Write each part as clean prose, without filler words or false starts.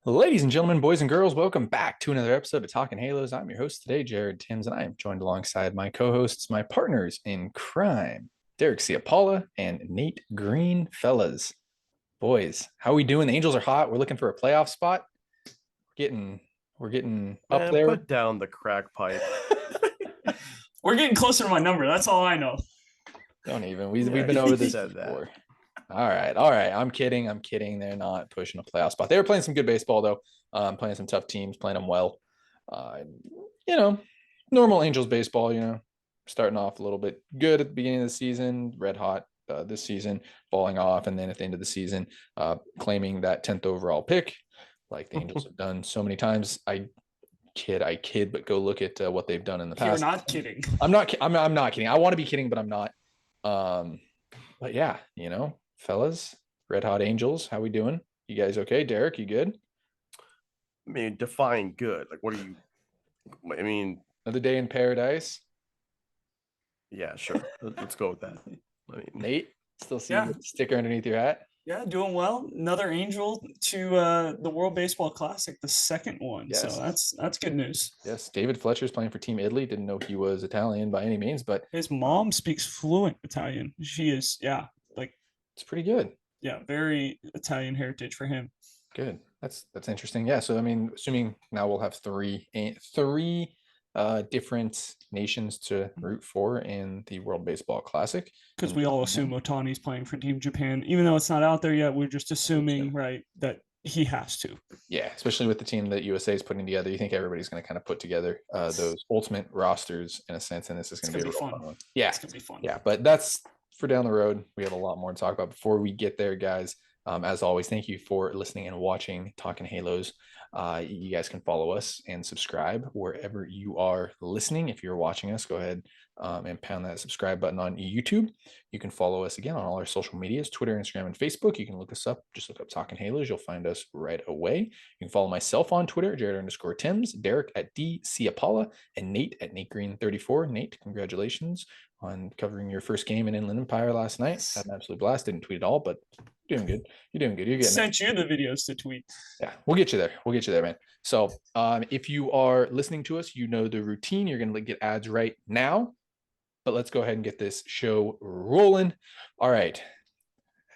Ladies and gentlemen, boys and girls, welcome back to another episode of Talking Halos. I'm your host today, Jared Timms, and I am joined alongside my co-hosts, my partners in crime, Derek Ciapola and Nate Green. Fellas, boys, how are we doing? The Angels are hot. We're looking for a playoff spot. We're getting up Man, there. put down the crack pipe. We're getting closer to my number. That's all I know. Don't even. We've been over this said before. that. All right. I'm kidding. They're not pushing a playoff spot. They were playing some good baseball though. Playing some tough teams, playing them well. Uh, you know, normal Angels baseball. Starting off a little bit good at the beginning of the season, red hot this season, falling off, and then at the end of the season, claiming that 10th overall pick, like the Angels have done so many times. I kid, but go look at what they've done in the past. You're not kidding. I'm not kidding. I want to be kidding, but I'm not. But yeah, fellas, Red Hot Angels, how we doing? You guys okay? Derek, you good? I mean, define good. Like, what are you? I mean, Another day in paradise. yeah, sure. Let's go with that. I mean, Nate, still see Yeah. the sticker underneath your hat? Yeah, doing well. Another Angel to the World Baseball Classic, the second one. Yes. So that's good news. Yes, David Fletcher's playing for Team Italy. Didn't know he was Italian by any means, but His mom speaks fluent Italian. She is, it's pretty good. very Italian heritage for him. Good. That's interesting. Yeah. So I mean, assuming now we'll have three different nations to root for in the World Baseball Classic. Because we all assume Otani's playing for Team Japan. Even though it's not out there yet, we're just assuming, right, that he has to. Yeah, especially with the team that USA is putting together. You think everybody's going to kind of put together those ultimate rosters in a sense, and this is going to be a real fun one. Yeah, it's going to be fun. Yeah, but that's for down the road. We have a lot more to talk about before we get there, guys. As always, thank you for listening and watching Talking Halos. You guys can follow us and subscribe wherever you are listening. If you're watching us, go ahead and pound that subscribe button on YouTube. You can follow us again on all our social medias, Twitter, Instagram, and Facebook. You can look us up. Just look up Talking Halos. You'll find us right away. You can follow myself on Twitter, Jared_Timms, Derek at D Ciapola, and Nate at Nate Green 34. Nate, congratulations on covering your first game in Inland Empire last night. Had an absolute blast. Didn't tweet at all, but doing good. You're doing good. You're getting Sent you the videos to tweet. Yeah, we'll get you there, man. So if you are listening to us, you know the routine. You're going to get ads right now. But let's go ahead and get this show rolling. All right.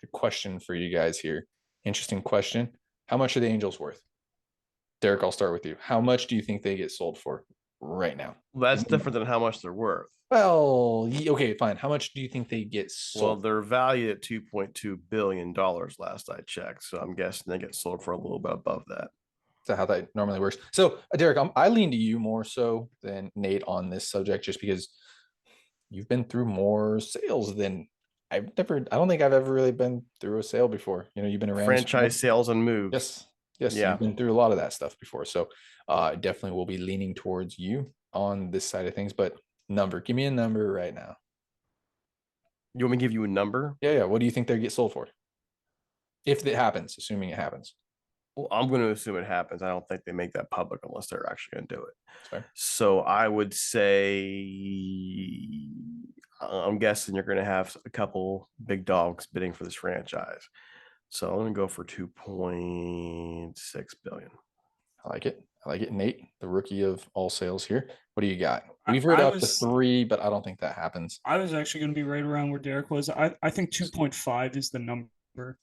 A question for you guys here. Interesting question. How much are the Angels worth? Derek, I'll start with you. How much do you think they get sold for right now? Well, that's different than how much they're worth. Well, okay, fine. How much do you think they get sold? Well, they're valued at $2.2 billion last I checked. So I'm guessing they get sold for a little bit above that. Is that how that normally works? So, Derek, I lean to you more so than Nate on this subject, just because you've been through more sales than I don't think I've ever really been through a sale before. You've been around franchise sales and moves. Yes. Yeah. You've been through a lot of that stuff before. So definitely will be leaning towards you on this side of things. But give me a number right now. You want me to give you a number? Yeah. What do you think they get sold for? If it happens, assuming it happens. Well, I'm going to assume it happens. I don't think they make that public unless they're actually going to do it. Sorry. So I would say, I'm guessing you're going to have a couple big dogs bidding for this franchise. So I'm going to go for 2.6 billion. I like it. Nate, the rookie of all sales here. What do you got? We've heard up to 3, but I don't think that happens. I was actually going to be right around where Derek was. I think 2.5 is the number.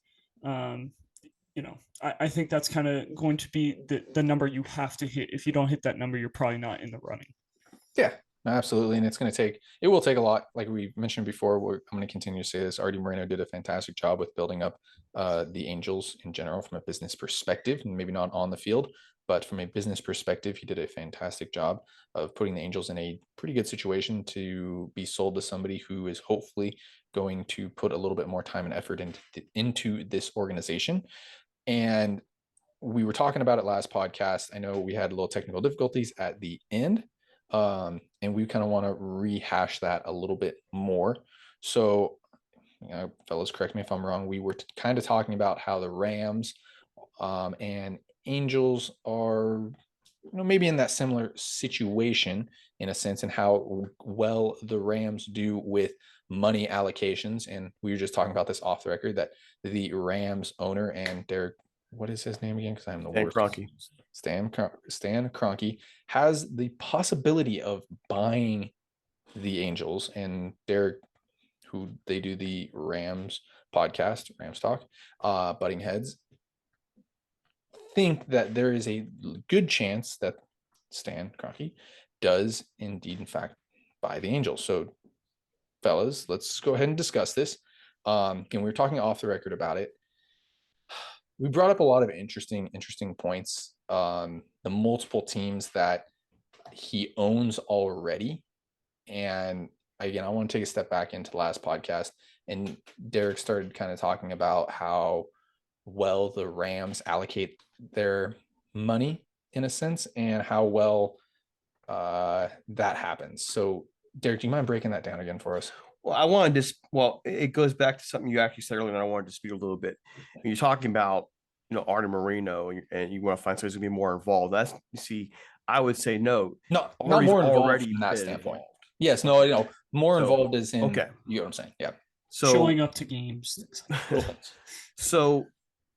I think that's kind of going to be the number you have to hit. If you don't hit that number, you're probably not in the running. Yeah, absolutely. And it will take a lot. Like we mentioned before, I'm going to continue to say this. Artie Moreno did a fantastic job with building up the Angels in general from a business perspective, and maybe not on the field, but from a business perspective, he did a fantastic job of putting the Angels in a pretty good situation to be sold to somebody who is hopefully going to put a little bit more time and effort into this organization. And we were talking about it last podcast. I know we had a little technical difficulties at the end, and we kind of want to rehash that a little bit more. So, fellas, correct me if I'm wrong. We were kind of talking about how the Rams and Angels are, maybe in that similar situation in a sense, and how well the Rams do with money allocations. And we were just talking about this off the record, that the Rams owner and their what is his name again? Because I'm the Dan worst. Kroenke. Stan Kroenke has the possibility of buying the Angels, and Derek, who they do the Rams podcast, Rams Talk, butting heads, think that there is a good chance that Stan Kroenke does indeed, in fact, buy the Angels. So, fellas, let's go ahead and discuss this. And we were talking off the record about it. We brought up a lot of interesting points. The multiple teams that he owns already. And again, I want to take a step back into the last podcast. And Derek started kind of talking about how well the Rams allocate their money in a sense and how well that happens. So, Derek, do you mind breaking that down again for us? Well, I wanted to. Well, it goes back to something you actually said earlier, and I wanted to speak a little bit. When you're talking about, Artie Moreno, and you want to find somebody who's gonna be more involved. That's you see, I would say no. Not Artie's more involved already from that been standpoint. involved. Yes, no, more So, involved is in. okay. You know what I'm saying? Yeah. So showing up to games. So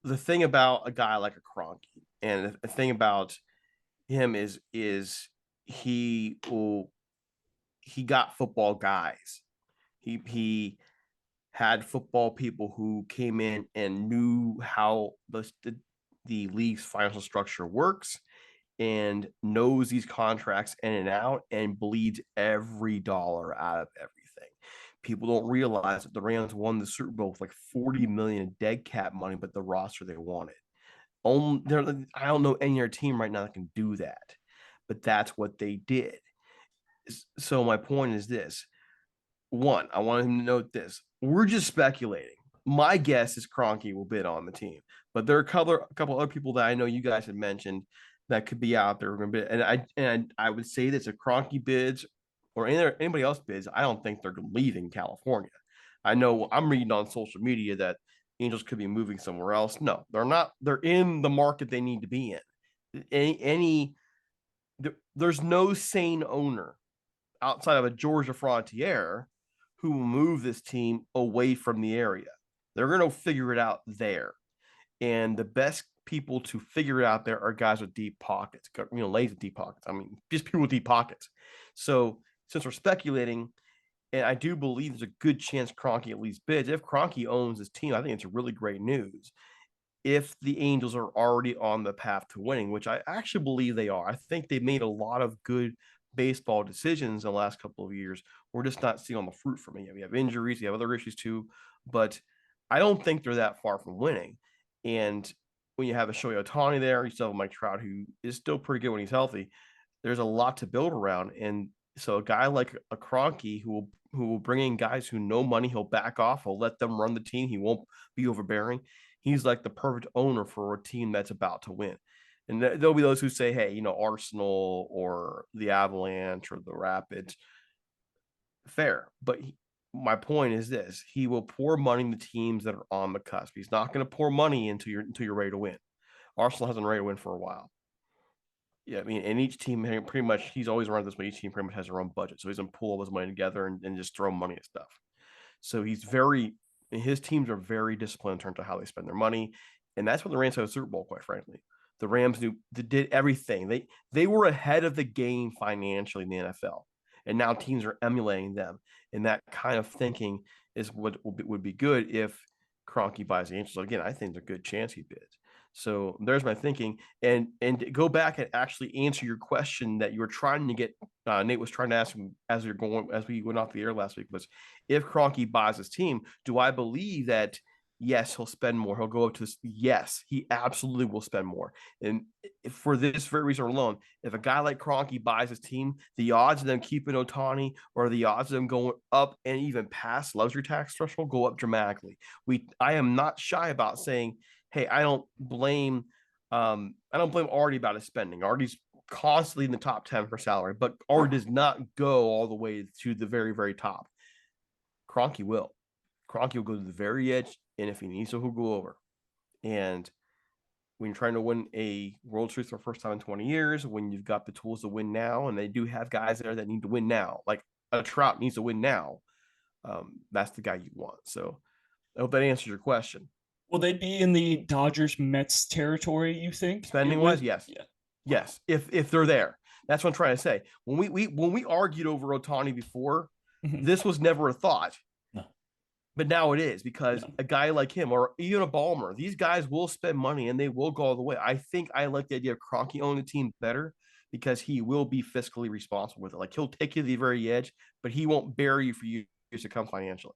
the thing about a guy like a Kroenke, and the thing about him is he got football guys. He had football people who came in and knew how the league's financial structure works and knows these contracts in and out and bleeds every dollar out of everything. People don't realize that the Rams won the Super Bowl with like 40 million in dead cap money, but the roster they wanted. I don't know any other team right now that can do that, but that's what they did. So my point is this. One, I want him to note this. We're just speculating. My guess is Kroenke will bid on the team, but there are a couple other people that I know you guys had mentioned that could be out there. And I would say this: if Kroenke bids or anybody else bids, I don't think they're leaving California. I know I'm reading on social media that Angels could be moving somewhere else. No, they're not. They're in the market they need to be in. There's no sane owner outside of a Georgia Frontier who will move this team away from the area. They're going to figure it out there. And the best people to figure it out there are guys with deep pockets, lazy deep pockets. I mean, just people with deep pockets. So since we're speculating, and I do believe there's a good chance Kroenke at least bids. If Kroenke owns his team, I think it's really great news. If the Angels are already on the path to winning, which I actually believe they are, I think they made a lot of good baseball decisions in the last couple of years. We're just not seeing on the fruit from it. You have injuries, you have other issues too, but I don't think they're that far from winning. And when you have a Shohei Ohtani there, you still have Mike Trout, who is still pretty good when he's healthy. There's a lot to build around, and so a guy like a Kroenke who will bring in guys who know money, he'll back off, he'll let them run the team, he won't be overbearing. He's like the perfect owner for a team that's about to win. And there'll be those who say, hey, Arsenal or the Avalanche or the Rapids. Fair. But my point is this. He will pour money in the teams that are on the cusp. He's not going to pour money until you're ready to win. Arsenal hasn't ready to win for a while. Yeah, I mean, and each team pretty much, he's always run this way. Each team pretty much has their own budget. So he's going to pull all his money together and just throw money at stuff. So his teams are very disciplined in terms of how they spend their money. And that's what the Rams had a Super Bowl, quite frankly. The Rams did everything. They were ahead of the game financially in the NFL. And now teams are emulating them. And that kind of thinking is what would be good if Kroenke buys the Angels. So again, I think there's a good chance he bids. So there's my thinking. And to go back and actually answer your question that you were trying to get, Nate was trying to ask him as we went off the air last week, was if Kroenke buys his team, do I believe that, yes, he'll spend more? He'll go up to this. Yes, he absolutely will spend more. And for this very reason alone, if a guy like Kroenke buys his team, the odds of them keeping Ohtani or the odds of them going up and even past luxury tax threshold go up dramatically. I am not shy about saying, hey, I don't blame Artie about his spending. Artie's constantly in the top 10 for salary, but Artie does not go all the way to the very, very top. Kroenke will. Kroenke will go to the very edge, and if he needs to, he'll go over. And when you're trying to win a World Series for the first time in 20 years, when you've got the tools to win now, and they do have guys there that need to win now, like a Trout needs to win now, that's the guy you want. So I hope that answers your question. Will they be in the Dodgers Mets territory, you think? Spending wise, yes. Yeah. Yes, if they're there. That's what I'm trying to say. When we argued over Otani before, Mhm. this was never a thought. No. But now it is, because Yeah. a guy like him or even a Balmer, these guys will spend money and they will go all the way. I think I like the idea of Kroenke owning the team better because he will be fiscally responsible with it. Like, he'll take you to the very edge, but he won't bury you for years to come financially.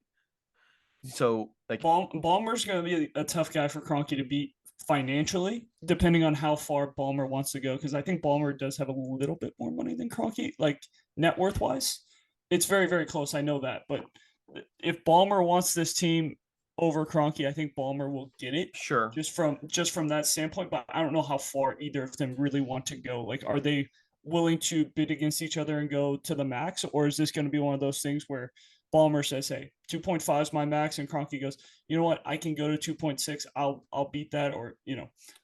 So, like, Ballmer's going to be a tough guy for Kroenke to beat financially, depending on how far Ballmer wants to go. Because I think Ballmer does have a little bit more money than Kroenke, like net worth wise. It's very, very close. I know that. But if Ballmer wants this team over Kroenke, I think Ballmer will get it. sure. Just from that standpoint. But I don't know how far either of them really want to go. Like, are they willing to bid against each other and go to the max, or is this going to be one of those things where Ballmer says, "Hey, 2.5 is my max," and Kroenke goes, "You know what? I can go to 2.6. I'll beat that." Or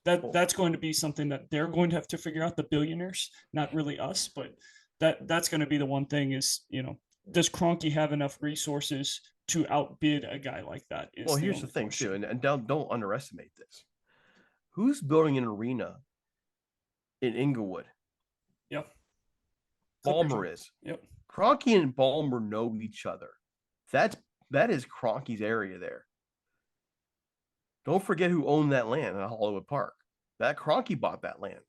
that's going to be something that they're going to have to figure out. The billionaires, not really us, but that's going to be the one thing is does Kroenke have enough resources to outbid a guy like that? Well, here's the thing too, and don't underestimate this. Who's building an arena in Inglewood? Yep. Balmer is. Yep. Kroenke and Balmer know each other. That is Kroenke's area there. Don't forget who owned that land in Hollywood Park. That Kroenke bought that land.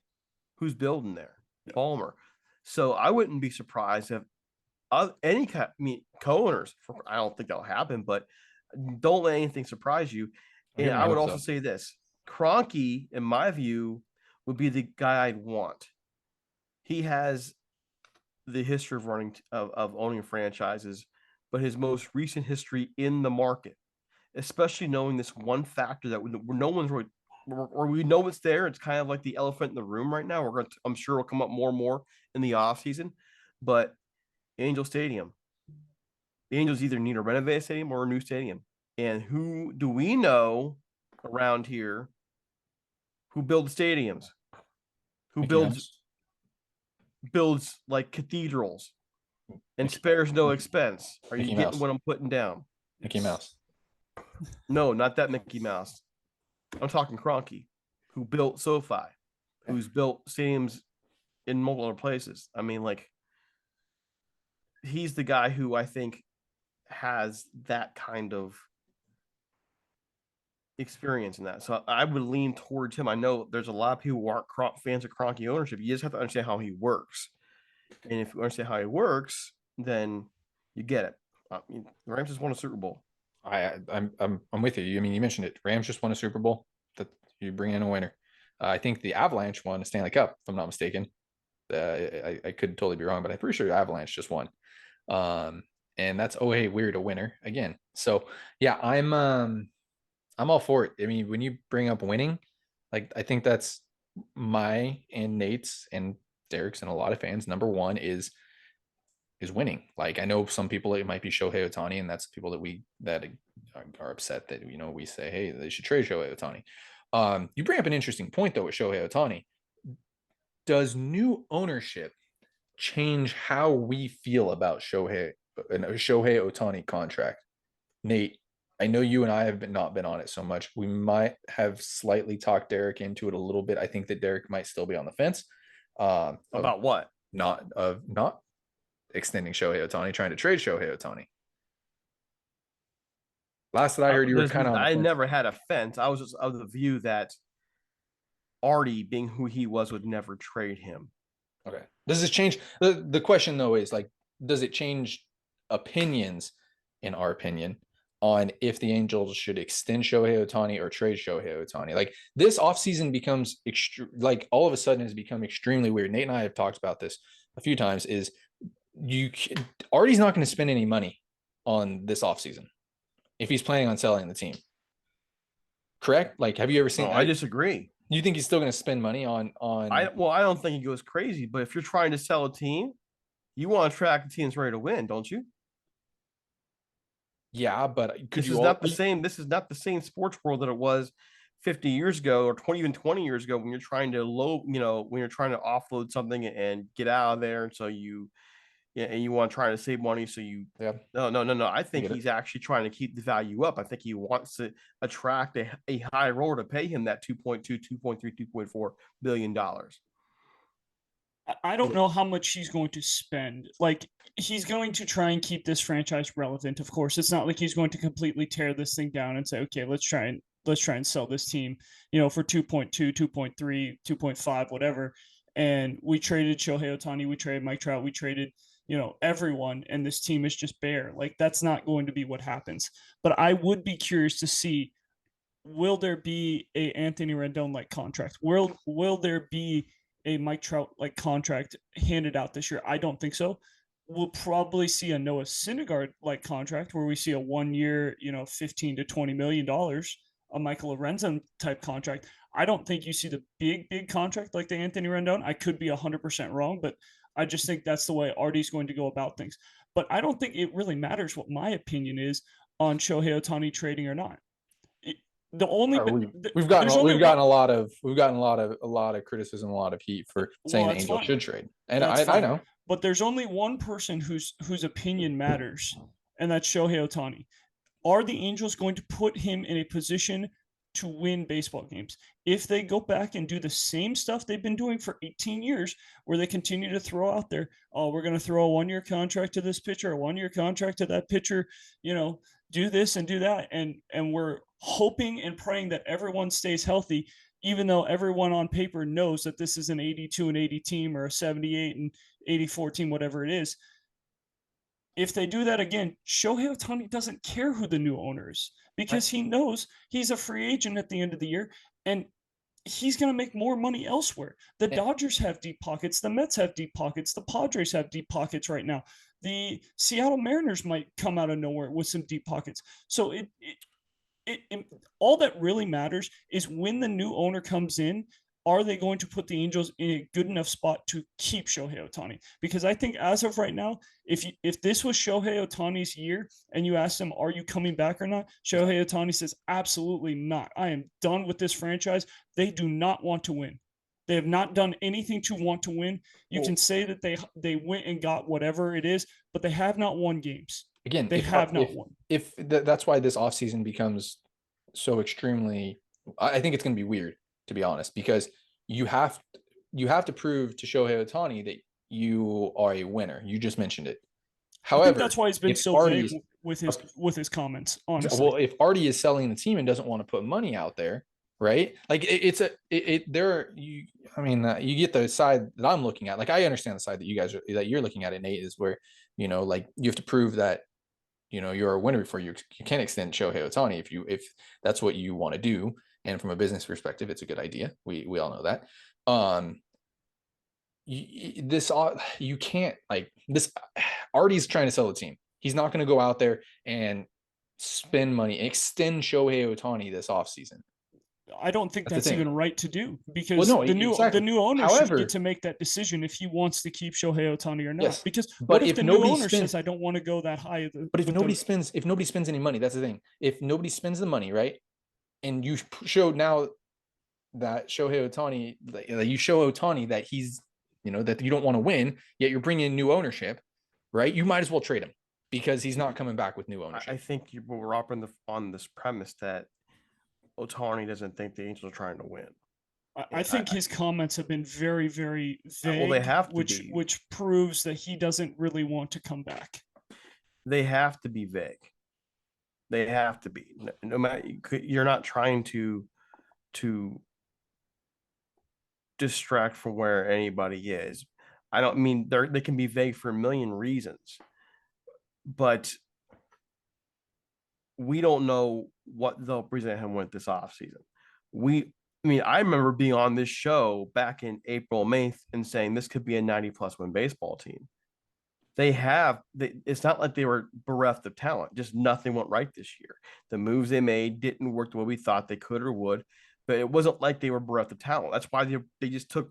Who's building there? Yep. Balmer. So I wouldn't be surprised if any co-owners. I don't think that'll happen, but don't let anything surprise you. And I would also say this: Kroenke, in my view, would be the guy I'd want. He has the history of of owning franchises, but his most recent history in the market, especially knowing this one factor that no one's really, or we know it's there. It's kind of like the elephant in the room right now. I'm sure it'll come up more and more in the off season, but Angel Stadium. The Angels either need a renovated stadium or a new stadium. And who do we know around here who builds stadiums? Who builds like cathedrals and spares no expense? Are you getting what I'm putting down? Mickey Mouse. No, not that Mickey Mouse. I'm talking Kroenke, who built SoFi, who's built stadiums in multiple other places. I mean, like, he's the guy who I think has that kind of experience in that. So I would lean towards him. I know there's a lot of people who aren't fans of Kroenke ownership. You just have to understand how he works. And if you understand how he works, then you get it. The Rams just won a Super Bowl. I'm with you. I mean, you mentioned it. Rams just won a Super Bowl. That you bring in a winner. I think the Avalanche won a Stanley Cup, if I'm not mistaken. I could totally be wrong, but I'm pretty sure Avalanche just won. And that's weird, a winner again. So yeah, I'm all for it. I mean, when you bring up winning, like I think that's my and Nate's and Derek's and a lot of fans. Number one is winning. Like I know some people it might be Shohei Otani, and that's people that are upset that we say, hey, they should trade Shohei Otani. You bring up an interesting point though with Shohei Otani. Does new ownership change how we feel about Shohei Otani contract? Nate, I know you and I have not been on it so much. We might have slightly talked Derek into it a little bit. I think that Derek might still be on the fence. About what? Not extending Shohei Otani, trying to trade Shohei Otani. Last that I heard, you were kind of on the I fence. never had a fence. I was just of the view that Artie, being who he was, would never trade him. Okay. Does this change? The question though is like, does it change opinions, in our opinion, on if the Angels should extend Shohei Otani or trade Shohei Otani? Like this offseason becomes like all of a sudden has become extremely weird. Nate and I have talked about this a few times. Is Artie's not going to spend any money on this offseason if he's planning on selling the team. Correct? Like, have you ever seen? I disagree. You think he's still going to spend money on? I don't think he goes crazy. But if you're trying to sell a team, you want to track the team's ready to win, don't you? Yeah, but this is not the same sports world that it was 50 years ago or 20 years ago when you're trying to offload something and get out of there. And so you Yeah, and you want to try to save money, so you Yeah, no. I think get it. he's actually trying to keep the value up. I think he wants to attract a high roller to pay him that 2.2, 2.3, $2.4 billion. I don't know how much he's going to spend. Like, he's going to try and keep this franchise relevant. Of course, it's not like he's going to completely tear this thing down and say, okay, let's try and sell this team, for 2.2, 2.3, 2.5, whatever. And we traded Shohei Ohtani, we traded Mike Trout, we traded, everyone, and this team is just bare. Like, that's not going to be what happens. But I would be curious to see, will there be a Anthony Rendon like contract? Will there be a Mike Trout like contract handed out this year? I don't think so. We'll probably see a Noah Syndergaard like contract where we see a 1 year, 15 to $20 million, a Michael Lorenzen type contract. I don't think you see the big contract like the Anthony Rendon. I could be 100% wrong, but I just think that's the way Artie's going to go about things. But I don't think it really matters what my opinion is on Shohei Ohtani trading or not. The only We've there's gotten only we've one. gotten a lot of criticism, a lot of heat for saying Well, the that's Angels fine. should trade, and That's I fine. know. But there's only one person whose opinion matters, and that's Shohei Ohtani. Are the Angels going to put him in a position to win baseball games? If they go back and do the same stuff they've been doing for 18 years, where they continue to throw out there, oh, we're going to throw a 1 year contract to this pitcher, a 1 year contract to that pitcher, do this and do that, and we're hoping and praying that everyone stays healthy, even though everyone on paper knows that this is an 82 and 80 team or a 78 and 84 team, whatever it is. If they do that again, Shohei Ohtani doesn't care who the new owner is because he knows he's a free agent at the end of the year, and he's going to make more money elsewhere. The Dodgers have deep pockets. The Mets have deep pockets. The Padres have deep pockets right now. The Seattle Mariners might come out of nowhere with some deep pockets. So all that really matters is when the new owner comes in, are they going to put the Angels in a good enough spot to keep Shohei Ohtani? Because I think as of right now, if this was Shohei Ohtani's year and you ask him, are you coming back or not? Shohei Ohtani says, absolutely not. I am done with this franchise. They do not want to win. They have not done anything to want to win. You can say that they went and got whatever it is, but they have not won games. Again, They have not won. That's why this offseason becomes so extremely, I think it's going to be weird, to be honest, because you have to prove to Shohei Ohtani that you are a winner. You just mentioned it. I think However, that's why he's been if so Artie vague with his comments. Honestly, well, if Artie is selling the team and doesn't want to put money out there, right? Like there you. I mean, you get the side that I'm looking at. Like I understand the side that you're looking at it, Nate, is where like you have to prove that you're a winner before you can extend Shohei Ohtani if that's what you want to do. And from a business perspective, it's a good idea. We all know that. You can't like this. Artie's trying to sell the team. He's not going to go out there and spend money, extend Shohei Ohtani this offseason. I don't think that's even right to do because no, the new owner should get However, to make that decision if he wants to keep Shohei Ohtani or not. yes, Because but what if if the new nobody owner spends, says I don't want to go that high? but if nobody spends any money, that's the thing. If nobody spends the money, right, and you show now that Shohei Ohtani, you show Ohtani that he's that you don't want to win, yet you're bringing in new ownership, right? You might as well trade him because he's not coming back with new ownership. I think we're up on this premise that Ohtani doesn't think the Angels are trying to win. I think his comments have been very, very vague. Well, they have to which proves that he doesn't really want to come back. They have to be vague. They have to be. No matter, you're not trying to distract from where anybody is. I don't mean they can be vague for a million reasons, but we don't know what they'll present him with this offseason. I remember being on this show back in April, May, and saying this could be a 90+ win baseball team. It's not like they were bereft of talent, just nothing went right this year. The moves they made didn't work the way we thought they could or would, but it wasn't like they were bereft of talent. That's why they just took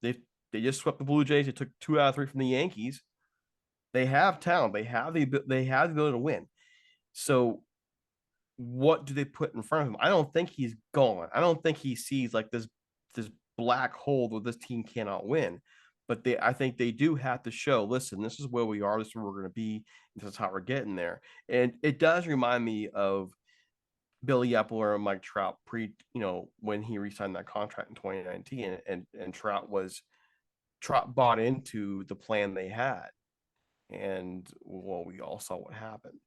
they just swept the Blue Jays. They took 2 out of 3 from the Yankees. They have talent. They have the ability to win. So what do they put in front of him? I don't think he's gone. I don't think he sees like this black hole where this team cannot win. but I think they do have to show, listen, this is where we are, this is where we're going to be, this is how we're getting there. And it does remind me of Billy Ciapola and Mike Trout when he re-signed that contract in 2019, and Trout bought into the plan they had. And well, we all saw what happened.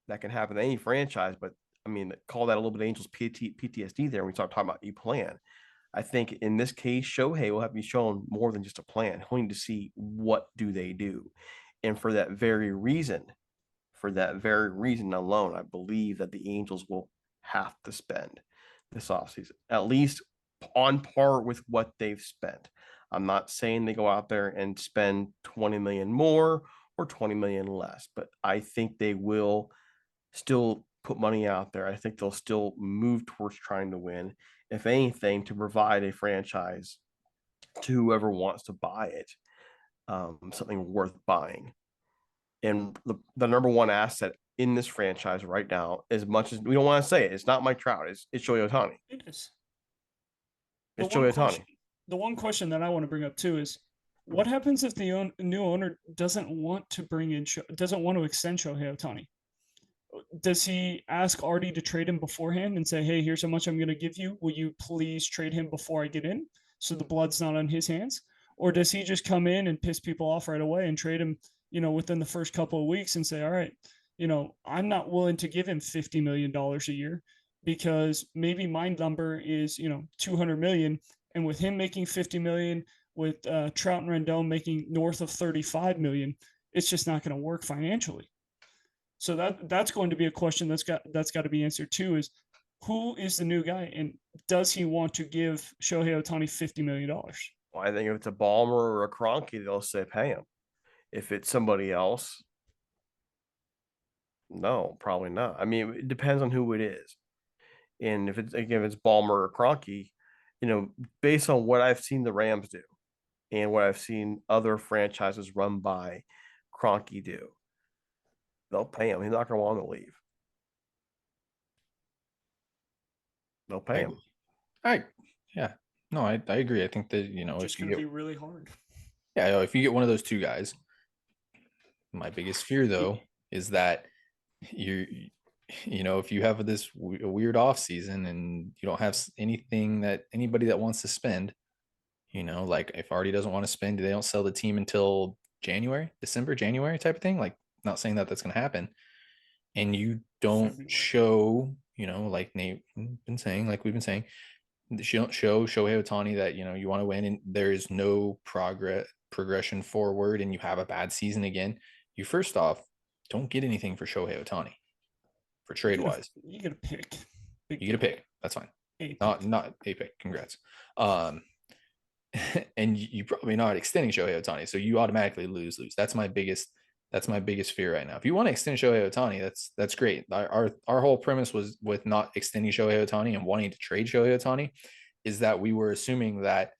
That can happen to any franchise, but I mean, call that a little bit of Angels PTSD there when we start talking about you plan. I think in this case, Shohei will have to be shown more than just a plan. He'll need to see what do they do. And for that very reason alone, I believe that the Angels will have to spend this offseason, at least on par with what they've spent. I'm not saying they go out there and spend 20 million more or 20 million less, but I think they will still put money out there. I think they'll still move towards trying to win, if anything, to provide a franchise to whoever wants to buy it, something worth buying. And the number one asset in this franchise right now, as much as we don't want to say it, it's not Mike Trout, it's Shohei Ohtani. It is. It's Shohei Ohtani. The one question that I want to bring up too is, what happens if the new owner doesn't want to extend Shohei Ohtani? Does he ask Artie to trade him beforehand and say, hey, here's how much I'm going to give you. Will you please trade him before I get in so the blood's not on his hands? Or does he just come in and piss people off right away and trade him, within the first couple of weeks and say, all right, I'm not willing to give him $50 million a year because maybe my number is, 200 million. And with him making 50 million, with Trout and Rendon making north of 35 million, it's just not going to work financially. So that's going to be a question that's got to be answered too, is who is the new guy and does he want to give Shohei Ohtani $50 million? Well, I think if it's a Ballmer or a Kroenke, they'll say pay him. If it's somebody else, no, probably not. I mean, it depends on who it is. And if it's Ballmer or Kroenke, based on what I've seen the Rams do and what I've seen other franchises run by Kroenke do, they'll pay him. He's not going to want to leave. They'll pay him. Yeah. No, I agree. I think that, it's going to be really hard. Yeah, if you get one of those two guys, my biggest fear though is that if you have this weird off season and you don't have anything that anybody that wants to spend, like if Artie doesn't want to spend, they don't sell the team until December, January type of thing. Like, not saying that that's going to happen. And you don't show, like we've been saying, you don't show Shohei Ohtani that, you want to win and there is no progression forward and you have a bad season again. You first off, don't get anything for Shohei Ohtani for trade wise. You get a pick. You get a pick. That's fine. Not a pick. Congrats. And you probably not extending Shohei Ohtani, so you automatically lose. That's my biggest fear right now. If you want to extend Shohei Ohtani, that's great. Our whole premise was with not extending Shohei Ohtani and wanting to trade Shohei Ohtani is that we were assuming that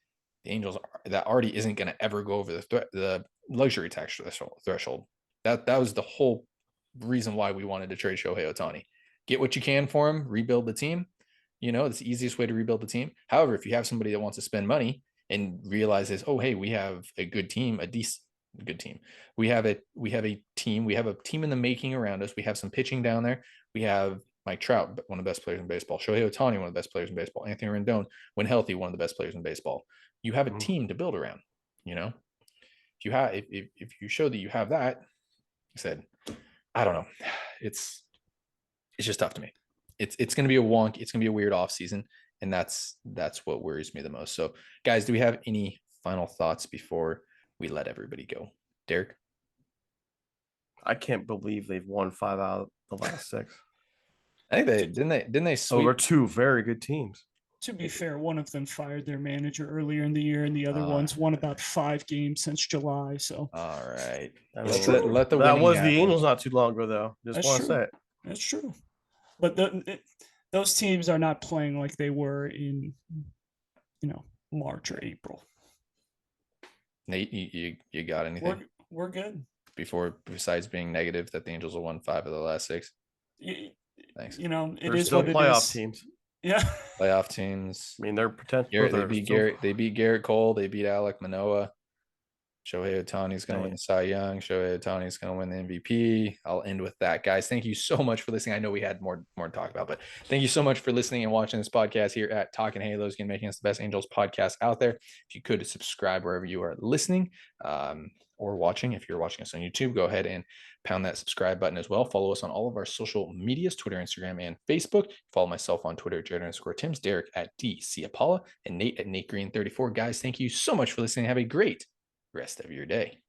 the Angels, that Artie isn't going to ever go over the luxury tax threshold. That was the whole reason why we wanted to trade Shohei Ohtani. Get what you can for him, rebuild the team. It's the easiest way to rebuild the team. However, if you have somebody that wants to spend money and realizes, oh, hey, we have a good team, good team. We have a team. We have a team in the making around us. We have some pitching down there. We have Mike Trout, one of the best players in baseball. Shohei Ohtani, one of the best players in baseball. Anthony Rendon, when healthy, one of the best players in baseball. You have a team to build around. If you show that you have that, I said, I don't know. It's just tough to me. It's going to be a wonk. It's going to be a weird off season, and that's what worries me the most. So, guys, do we have any final thoughts before we let everybody go? Derek? I can't believe they've won 5 out of the last 6. I think didn't they sweep over 2 very good teams. To be fair, one of them fired their manager earlier in the year, and the other ones won about 5 games since July. So, all right, that was the Angels not too long ago, though. Just want to say it. That's true, but those teams are not playing like they were in, March or April. Nate, you got anything? We're good. Besides being negative that the Angels have won 5 of the last 6. Thanks. It is what it is. Playoff teams. Yeah. Playoff teams. I mean, they're potential. They beat Garrett Cole. They beat Alek Manoah. Shohei Ohtani's going to Say win it. the Cy Young. Shohei Ohtani's going to win the MVP. I'll end with that, guys. Thank you so much for listening. I know we had more to talk about, but thank you so much for listening and watching this podcast here at Talking Halos, again, making us the best Angels podcast out there. If you could subscribe wherever you are listening or watching. If you're watching us on YouTube, go ahead and pound that subscribe button as well. Follow us on all of our social medias, Twitter, Instagram, and Facebook. Follow myself on Twitter, Jared_Tims, Derek at D Ciapola, and Nate at Nate Green 34. Guys, thank you so much for listening. Have a great rest of your day.